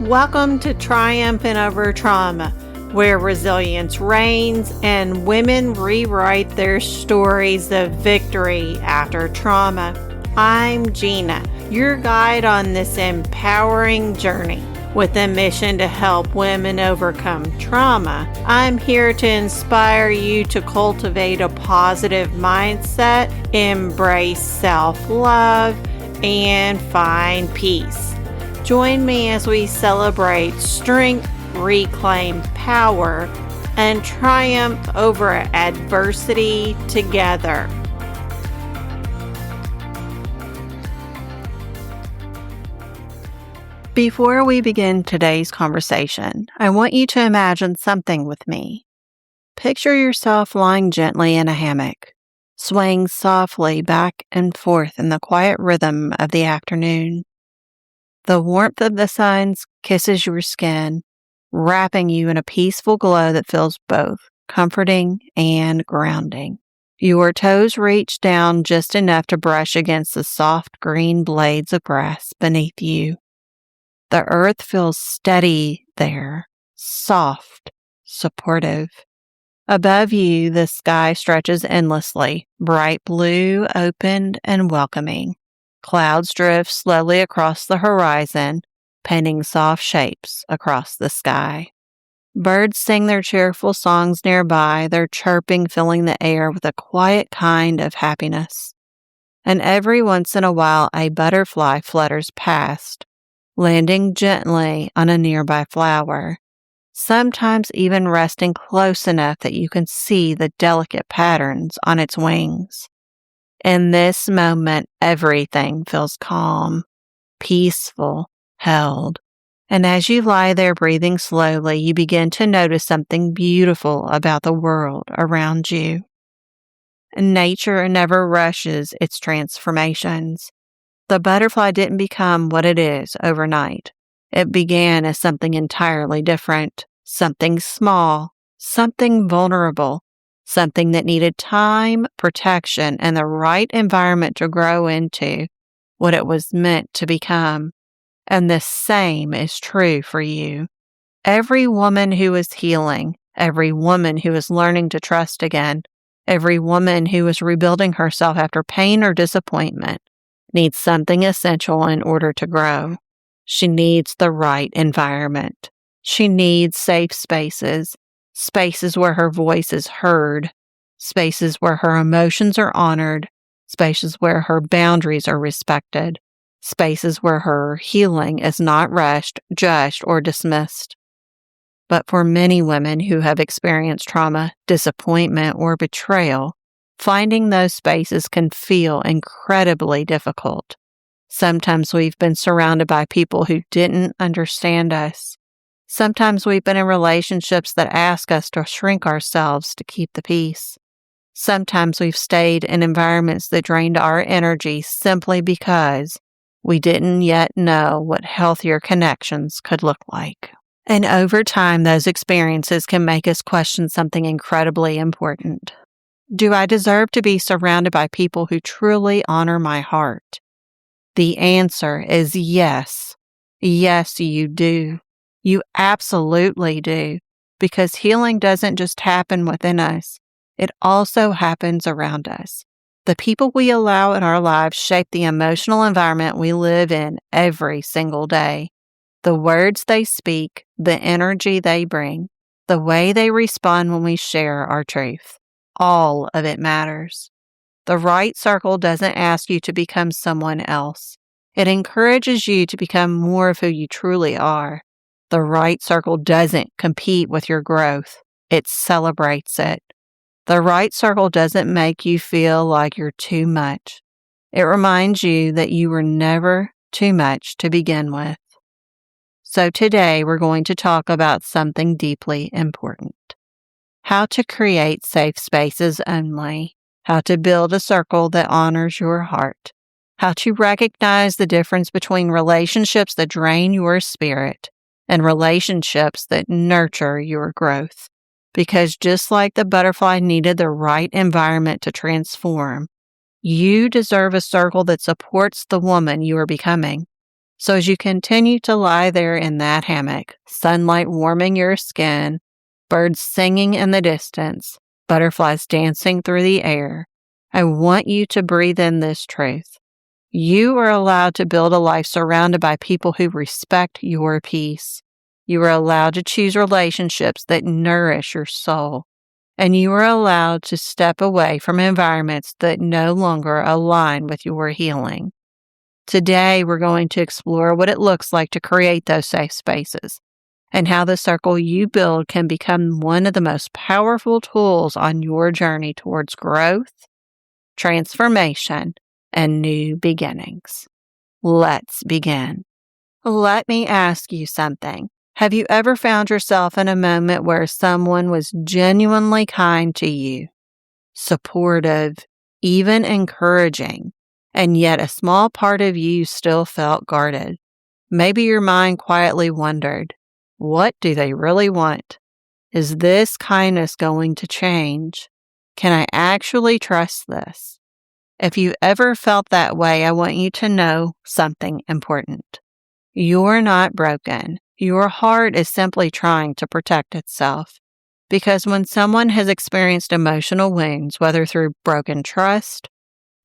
Welcome to Triumphant Over Trauma, where resilience reigns and women rewrite their stories of victory after trauma. I'm Gina, your guide on this empowering journey. With a mission to help women overcome trauma, I'm here to inspire you to cultivate a positive mindset, embrace self-love, and find peace. Join me as we celebrate strength, reclaim power, and triumph over adversity together. Before we begin today's conversation, I want you to imagine something with me. Picture yourself lying gently in a hammock, swaying softly back and forth in the quiet rhythm of the afternoon. The warmth of the sun kisses your skin, wrapping you in a peaceful glow that feels both comforting and grounding. Your toes reach down just enough to brush against the soft green blades of grass beneath you. The earth feels steady there, soft, supportive. Above you, the sky stretches endlessly, bright blue, open, and welcoming. Clouds drift slowly across the horizon, painting soft shapes across the sky. Birds sing their cheerful songs nearby, their chirping filling the air with a quiet kind of happiness. And every once in a while, a butterfly flutters past, landing gently on a nearby flower, sometimes even resting close enough that you can see the delicate patterns on its wings. In this moment, everything feels calm, peaceful, held. And as you lie there breathing slowly, you begin to notice something beautiful about the world around you. Nature never rushes its transformations. The butterfly didn't become what it is overnight. It began as something entirely different, something small, something vulnerable, something that needed time, protection, and the right environment to grow into what it was meant to become. And the same is true for you. Every woman who is healing, every woman who is learning to trust again, every woman who is rebuilding herself after pain or disappointment needs something essential in order to grow. She needs the right environment. She needs safe spaces. Spaces where her voice is heard, spaces where her emotions are honored, spaces where her boundaries are respected, spaces where her healing is not rushed, judged, or dismissed. But for many women who have experienced trauma, disappointment, or betrayal, finding those spaces can feel incredibly difficult. Sometimes we've been surrounded by people who didn't understand us. Sometimes we've been in relationships that ask us to shrink ourselves to keep the peace. Sometimes we've stayed in environments that drained our energy simply because we didn't yet know what healthier connections could look like. And over time, those experiences can make us question something incredibly important. Do I deserve to be surrounded by people who truly honor my heart? The answer is yes. Yes, you do. You absolutely do, because healing doesn't just happen within us. It also happens around us. The people we allow in our lives shape the emotional environment we live in every single day. The words they speak, the energy they bring, the way they respond when we share our truth. All of it matters. The right circle doesn't ask you to become someone else. It encourages you to become more of who you truly are. The right circle doesn't compete with your growth. It celebrates it. The right circle doesn't make you feel like you're too much. It reminds you that you were never too much to begin with. So today we're going to talk about something deeply important. How to create safe spaces only. How to build a circle that honors your heart. How to recognize the difference between relationships that drain your spirit and relationships that nurture your growth. Because just like the butterfly needed the right environment to transform, you deserve a circle that supports the woman you are becoming. So as you continue to lie there in that hammock, sunlight warming your skin, birds singing in the distance, butterflies dancing through the air, I want you to breathe in this truth. You are allowed to build a life surrounded by people who respect your peace. You are allowed to choose relationships that nourish your soul. And you are allowed to step away from environments that no longer align with your healing. Today, we're going to explore what it looks like to create those safe spaces and how the circle you build can become one of the most powerful tools on your journey towards growth, transformation, and new beginnings. Let's begin. Let me ask you something. Have you ever found yourself in a moment where someone was genuinely kind to you, supportive, even encouraging, and yet a small part of you still felt guarded? Maybe your mind quietly wondered, what do they really want? Is this kindness going to change? Can I actually trust this? If you ever felt that way, I want you to know something important. You're not broken. Your heart is simply trying to protect itself. Because when someone has experienced emotional wounds, whether through broken trust,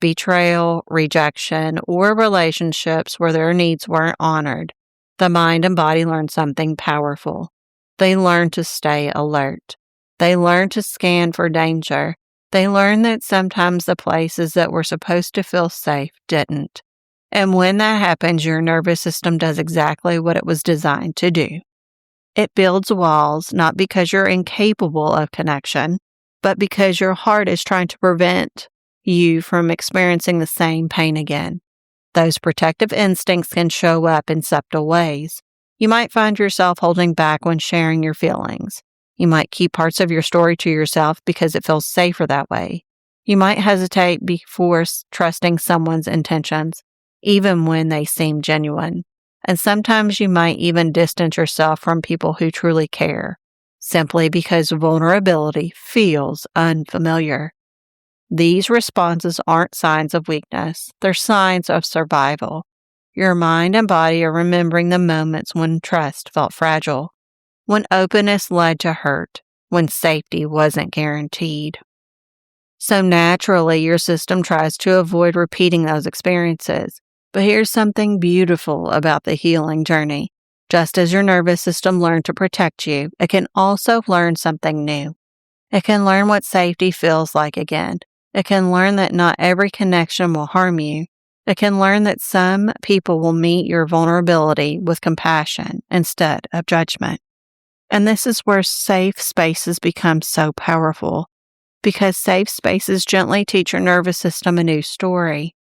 betrayal, rejection, or relationships where their needs weren't honored, the mind and body learn something powerful. They learn to stay alert. They learn to scan for danger. They learn that sometimes the places that were supposed to feel safe didn't. And when that happens, your nervous system does exactly what it was designed to do. It builds walls, not because you're incapable of connection, but because your heart is trying to prevent you from experiencing the same pain again. Those protective instincts can show up in subtle ways. You might find yourself holding back when sharing your feelings. You might keep parts of your story to yourself because it feels safer that way. You might hesitate before trusting someone's intentions, even when they seem genuine. And sometimes you might even distance yourself from people who truly care, simply because vulnerability feels unfamiliar. These responses aren't signs of weakness, they're signs of survival. Your mind and body are remembering the moments when trust felt fragile, when openness led to hurt, when safety wasn't guaranteed. So naturally, your system tries to avoid repeating those experiences. But here's something beautiful about the healing journey. Just as your nervous system learned to protect you, it can also learn something new. It can learn what safety feels like again. It can learn that not every connection will harm you. It can learn that some people will meet your vulnerability with compassion instead of judgment. And this is where safe spaces become so powerful, because safe spaces gently teach your nervous system a new story.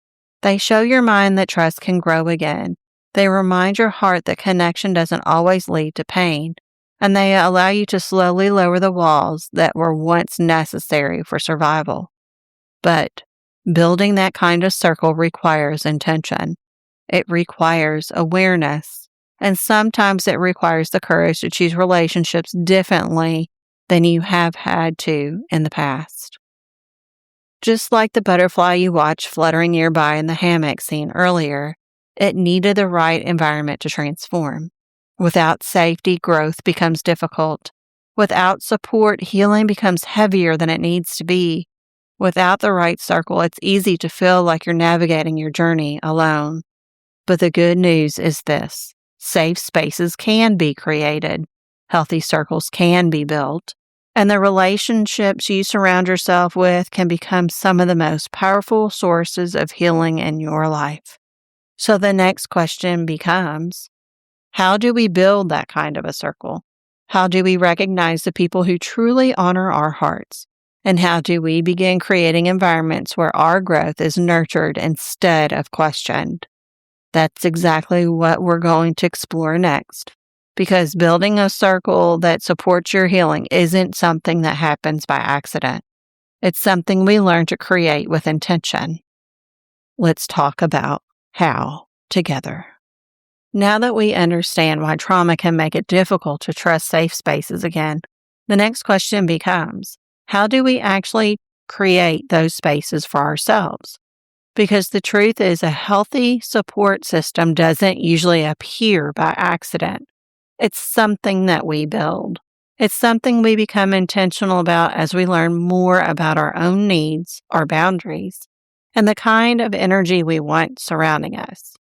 They show your mind that trust can grow again. They remind your heart that connection doesn't always lead to pain, and they allow you to slowly lower the walls that were once necessary for survival. But building that kind of circle requires intention. It requires awareness, and sometimes it requires the courage to choose relationships differently than you have had to in the past. Just like the butterfly you watched fluttering nearby in the hammock scene earlier, it needed the right environment to transform. Without safety, growth becomes difficult. Without support, healing becomes heavier than it needs to be. Without the right circle, it's easy to feel like you're navigating your journey alone. But the good news is this: safe spaces can be created, healthy circles can be built, and the relationships you surround yourself with can become some of the most powerful sources of healing in your life. So the next question becomes, how do we build that kind of a circle? How do we recognize the people who truly honor our hearts? And how do we begin creating environments where our growth is nurtured instead of questioned? That's exactly what we're going to explore next. Because building a circle that supports your healing isn't something that happens by accident. It's something we learn to create with intention. Let's talk about how together. Now that we understand why trauma can make it difficult to trust safe spaces again, the next question becomes, how do we actually create those spaces for ourselves? Because the truth is, a healthy support system doesn't usually appear by accident. It's something that we build. It's something we become intentional about as we learn more about our own needs, our boundaries, and the kind of energy we want surrounding us.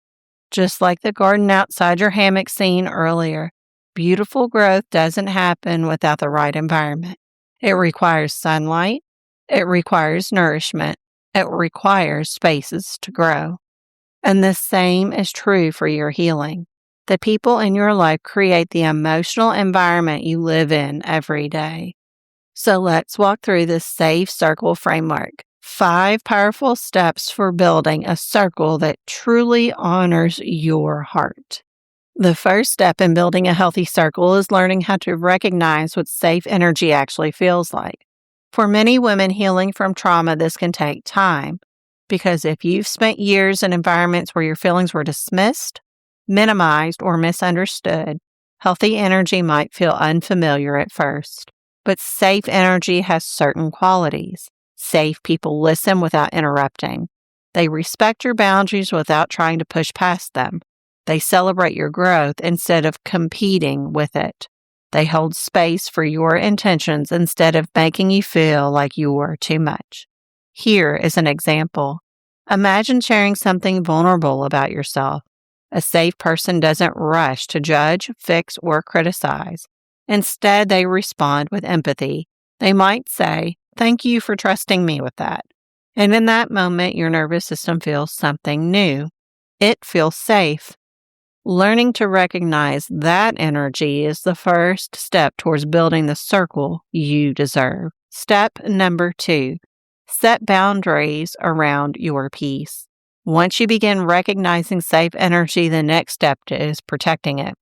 Just like the garden outside your hammock scene earlier, beautiful growth doesn't happen without the right environment. It requires sunlight. It requires nourishment. It requires spaces to grow. And the same is true for your healing. The people in your life create the emotional environment you live in every day. So let's walk through this safe circle framework. 5 powerful steps for building a circle that truly honors your heart. The first step in building a healthy circle is learning how to recognize what safe energy actually feels like. For many women healing from trauma, this can take time, because if you've spent years in environments where your feelings were dismissed, minimized, or misunderstood, healthy energy might feel unfamiliar at first. But safe energy has certain qualities. Safe people listen without interrupting. They respect your boundaries without trying to push past them. They celebrate your growth instead of competing with it. They hold space for your intentions instead of making you feel like you were too much. Here is an example. Imagine sharing something vulnerable about yourself. A safe person doesn't rush to judge, fix, or criticize. Instead, they respond with empathy. They might say, "Thank you for trusting me with that." And in that moment, your nervous system feels something new. It feels safe. Learning to recognize that energy is the first step towards building the circle you deserve. Step number 2, set boundaries around your peace. Once you begin recognizing safe energy, the next step is protecting it.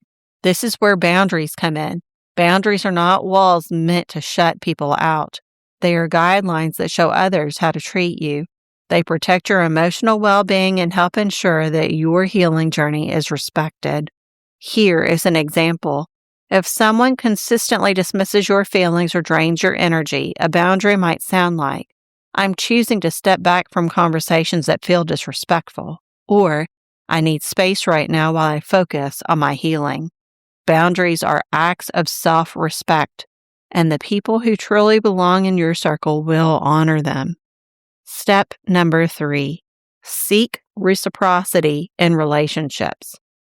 This is where boundaries come in. Boundaries are not walls meant to shut people out. They are guidelines that show others how to treat you. They protect your emotional well-being and help ensure that your healing journey is respected. Here is an example. If someone consistently dismisses your feelings or drains your energy, a boundary might sound like, "I'm choosing to step back from conversations that feel disrespectful," or "I need space right now while I focus on my healing." Boundaries are acts of self-respect, and the people who truly belong in your circle will honor them. Step number 3, seek reciprocity in relationships.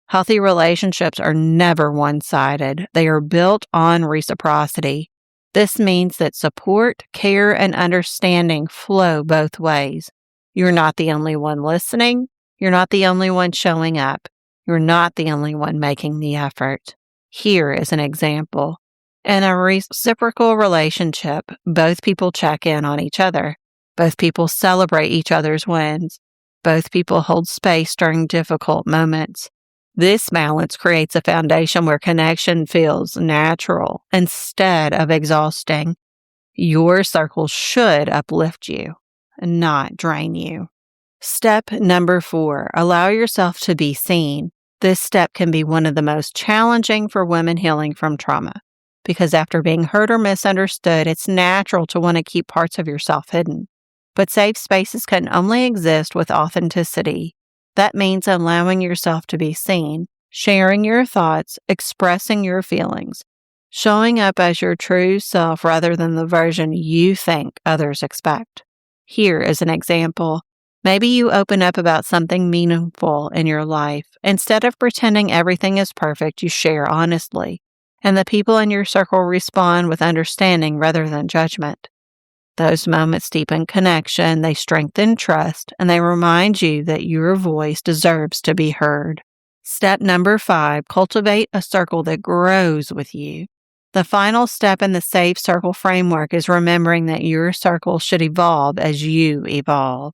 Healthy relationships are never one-sided. They are built on reciprocity. This means that support, care, and understanding flow both ways. You're not the only one listening. You're not the only one showing up. You're not the only one making the effort. Here is an example. In a reciprocal relationship, both people check in on each other. Both people celebrate each other's wins. Both people hold space during difficult moments. This balance creates a foundation where connection feels natural instead of exhausting. Your circle should uplift you, not drain you. Step number 4, allow yourself to be seen. This step can be one of the most challenging for women healing from trauma, because after being hurt or misunderstood, it's natural to want to keep parts of yourself hidden. But safe spaces can only exist with authenticity. That means allowing yourself to be seen, sharing your thoughts, expressing your feelings, showing up as your true self rather than the version you think others expect. Here is an example. Maybe you open up about something meaningful in your life. Instead of pretending everything is perfect, you share honestly, and the people in your circle respond with understanding rather than judgment. Those moments deepen connection, they strengthen trust, and they remind you that your voice deserves to be heard. Step number 5, cultivate a circle that grows with you. The final step in the safe circle framework is remembering that your circle should evolve as you evolve.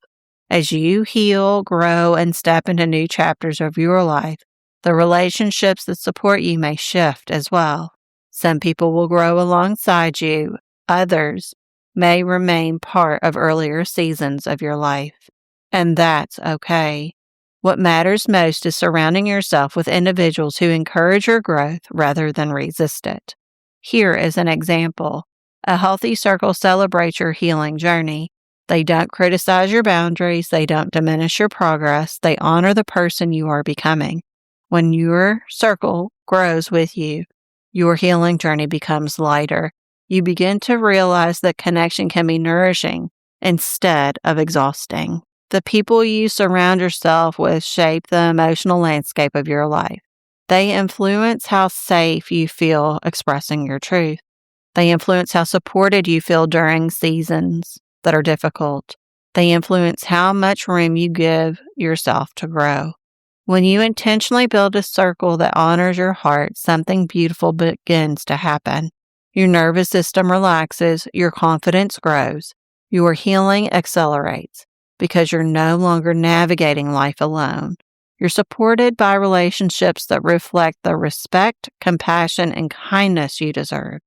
As you heal, grow, and step into new chapters of your life, the relationships that support you may shift as well. Some people will grow alongside you. Others may remain part of earlier seasons of your life. And that's okay. What matters most is surrounding yourself with individuals who encourage your growth rather than resist it. Here is an example. A healthy circle celebrates your healing journey. They don't criticize your boundaries. They don't diminish your progress. They honor the person you are becoming. When your circle grows with you, your healing journey becomes lighter. You begin to realize that connection can be nourishing instead of exhausting. The people you surround yourself with shape the emotional landscape of your life. They influence how safe you feel expressing your truth. They influence how supported you feel during seasons that are difficult. They influence how much room you give yourself to grow. When you intentionally build a circle that honors your heart, something beautiful begins to happen. Your nervous system relaxes, your confidence grows, your healing accelerates because you're no longer navigating life alone. You're supported by relationships that reflect the respect, compassion, and kindness you deserve.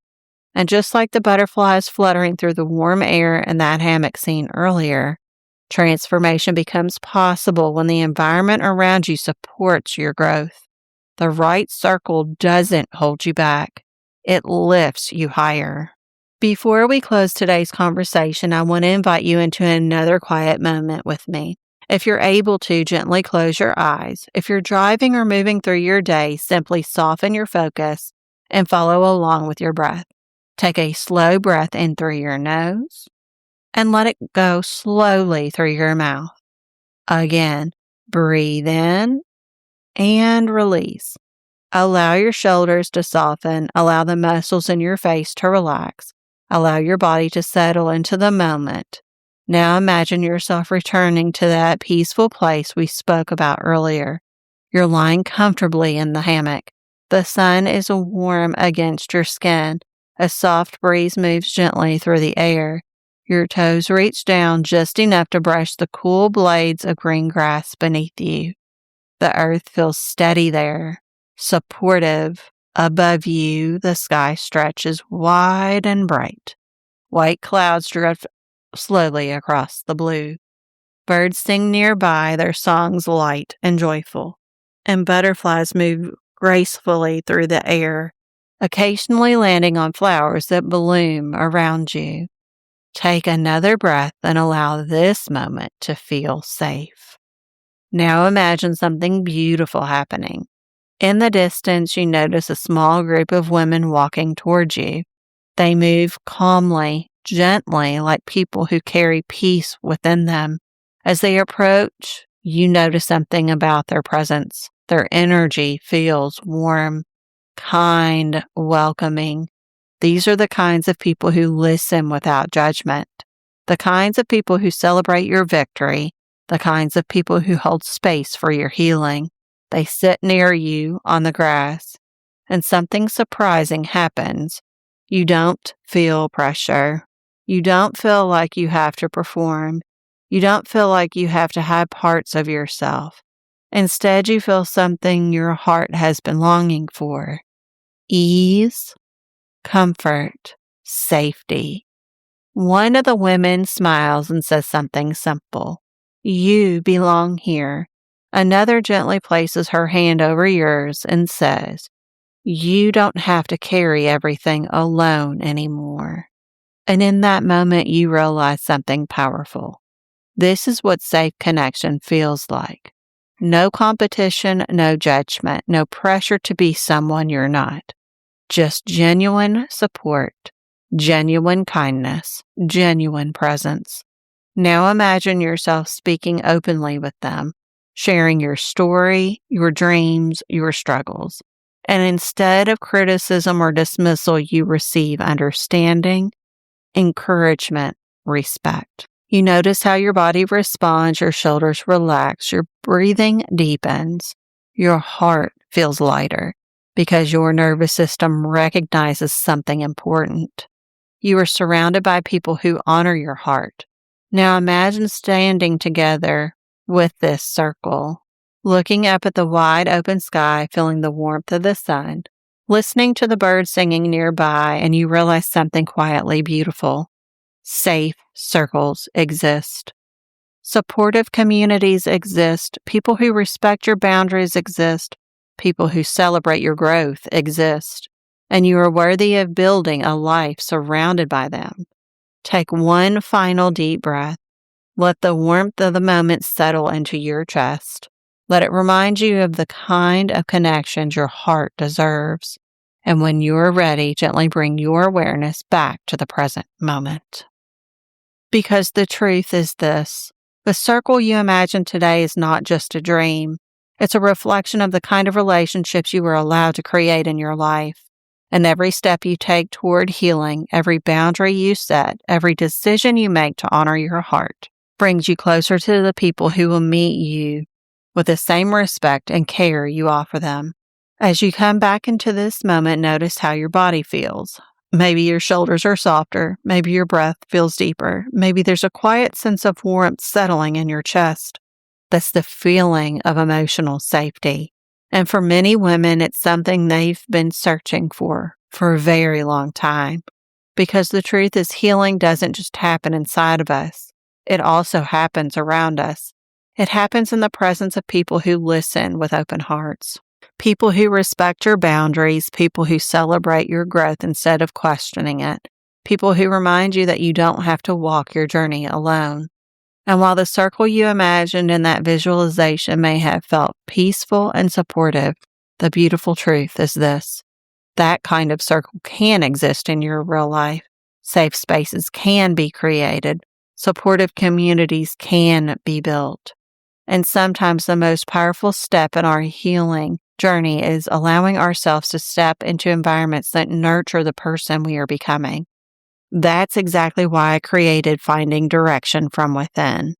And just like the butterflies fluttering through the warm air in that hammock scene earlier, transformation becomes possible when the environment around you supports your growth. The right circle doesn't hold you back. It lifts you higher. Before we close today's conversation, I want to invite you into another quiet moment with me. If you're able to, gently close your eyes. If you're driving or moving through your day, simply soften your focus and follow along with your breath. Take a slow breath in through your nose and let it go slowly through your mouth. Again, breathe in and release. Allow your shoulders to soften. Allow the muscles in your face to relax. Allow your body to settle into the moment. Now imagine yourself returning to that peaceful place we spoke about earlier. You're lying comfortably in the hammock. The sun is warm against your skin. A soft breeze moves gently through the air. Your toes reach down just enough to brush the cool blades of green grass beneath you. The earth feels steady there, supportive. Above you, the sky stretches wide and bright. White clouds drift slowly across the blue. Birds sing nearby, their songs light and joyful, and butterflies move gracefully through the air, occasionally landing on flowers that bloom around you. Take another breath and allow this moment to feel safe. Now imagine something beautiful happening. In the distance, you notice a small group of women walking towards you. They move calmly, gently, like people who carry peace within them. As they approach, you notice something about their presence. Their energy feels warm, kind, welcoming. These are the kinds of people who listen without judgment, the kinds of people who celebrate your victory, the kinds of people who hold space for your healing. They sit near you on the grass, and something surprising happens. You don't feel pressure. You don't feel like you have to perform. You don't feel like you have to hide parts of yourself. Instead, you feel something your heart has been longing for: ease, comfort, safety. One of the women smiles and says something simple: "You belong here." Another gently places her hand over yours and says, "You don't have to carry everything alone anymore." And in that moment, you realize something powerful. This is what safe connection feels like. No competition, no judgment, no pressure to be someone you're not. Just genuine support, genuine kindness, genuine presence. Now imagine yourself speaking openly with them, sharing your story, your dreams, your struggles. And instead of criticism or dismissal, you receive understanding, encouragement, respect. You notice how your body responds, your shoulders relax, your breathing deepens, your heart feels lighter because your nervous system recognizes something important. You are surrounded by people who honor your heart. Now imagine standing together with this circle, looking up at the wide open sky, feeling the warmth of the sun, listening to the birds singing nearby, and you realize something quietly beautiful. Safe circles exist. Supportive communities exist. People who respect your boundaries exist. People who celebrate your growth exist. And you are worthy of building a life surrounded by them. Take one final deep breath. Let the warmth of the moment settle into your chest. Let it remind you of the kind of connections your heart deserves. And when you're ready, gently bring your awareness back to the present moment. Because the truth is this: the circle you imagine today is not just a dream. It's a reflection of the kind of relationships you were allowed to create in your life. And every step you take toward healing, every boundary you set, every decision you make to honor your heart, brings you closer to the people who will meet you with the same respect and care you offer them. As you come back into this moment, notice how your body feels. Maybe your shoulders are softer. Maybe your breath feels deeper. Maybe there's a quiet sense of warmth settling in your chest. That's the feeling of emotional safety. And for many women, it's something they've been searching for a very long time. Because the truth is, healing doesn't just happen inside of us. It also happens around us. It happens in the presence of people who listen with open hearts. People who respect your boundaries, people who celebrate your growth instead of questioning it, people who remind you that you don't have to walk your journey alone. And while the circle you imagined in that visualization may have felt peaceful and supportive, the beautiful truth is this: that kind of circle can exist in your real life. Safe spaces can be created. Supportive communities can be built. And sometimes the most powerful step in our healing journey is allowing ourselves to step into environments that nurture the person we are becoming. That's exactly why I created Finding Direction from Within.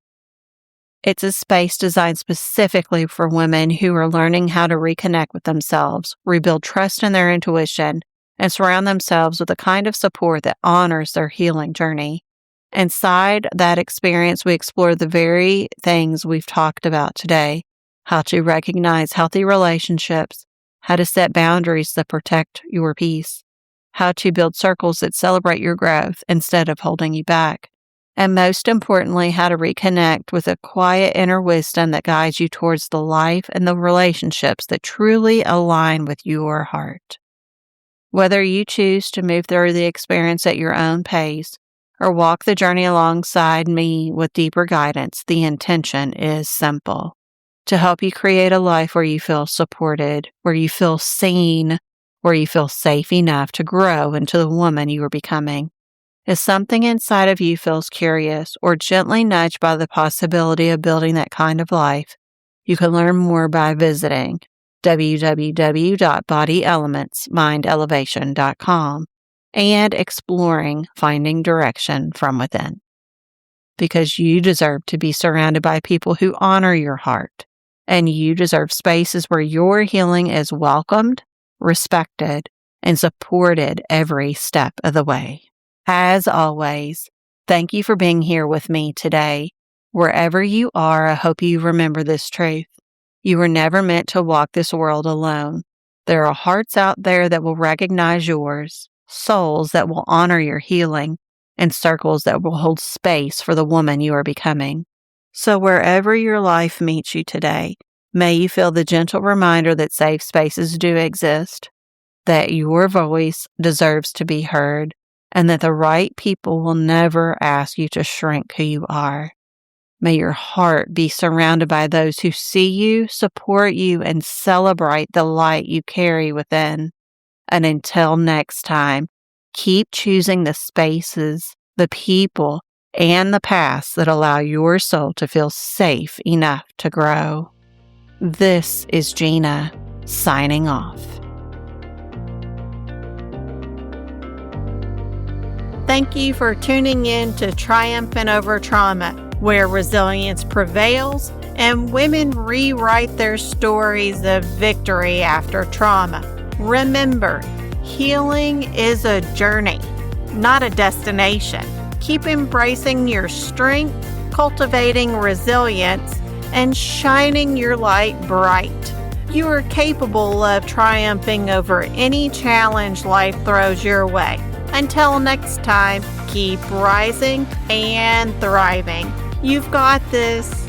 It's a space designed specifically for women who are learning how to reconnect with themselves, rebuild trust in their intuition, and surround themselves with a kind of support that honors their healing journey. Inside that experience, we explore the very things we've talked about today: how to recognize healthy relationships, how to set boundaries that protect your peace, how to build circles that celebrate your growth instead of holding you back, and most importantly, how to reconnect with a quiet inner wisdom that guides you towards the life and the relationships that truly align with your heart. Whether you choose to move through the experience at your own pace or walk the journey alongside me with deeper guidance, the intention is simple: to help you create a life where you feel supported, where you feel seen, where you feel safe enough to grow into the woman you are becoming. If something inside of you feels curious or gently nudged by the possibility of building that kind of life, you can learn more by visiting www.bodyelementsmindelevation.com and exploring Finding Direction from Within. Because you deserve to be surrounded by people who honor your heart, and you deserve spaces where your healing is welcomed, respected, and supported every step of the way. As always, thank you for being here with me today. Wherever you are, I hope you remember this truth. You were never meant to walk this world alone. There are hearts out there that will recognize yours, souls that will honor your healing, and circles that will hold space for the woman you are becoming. So wherever your life meets you today, may you feel the gentle reminder that safe spaces do exist, that your voice deserves to be heard, and that the right people will never ask you to shrink who you are. May your heart be surrounded by those who see you, support you, and celebrate the light you carry within. And until next time, keep choosing the spaces, the people, and the paths that allow your soul to feel safe enough to grow. This is Gina, signing off. Thank you for tuning in to Triumphant Over Trauma, where resilience prevails and women rewrite their stories of victory after trauma. Remember, healing is a journey, not a destination. Keep embracing your strength, cultivating resilience, and shining your light bright. You are capable of triumphing over any challenge life throws your way. Until next time, keep rising and thriving. You've got this.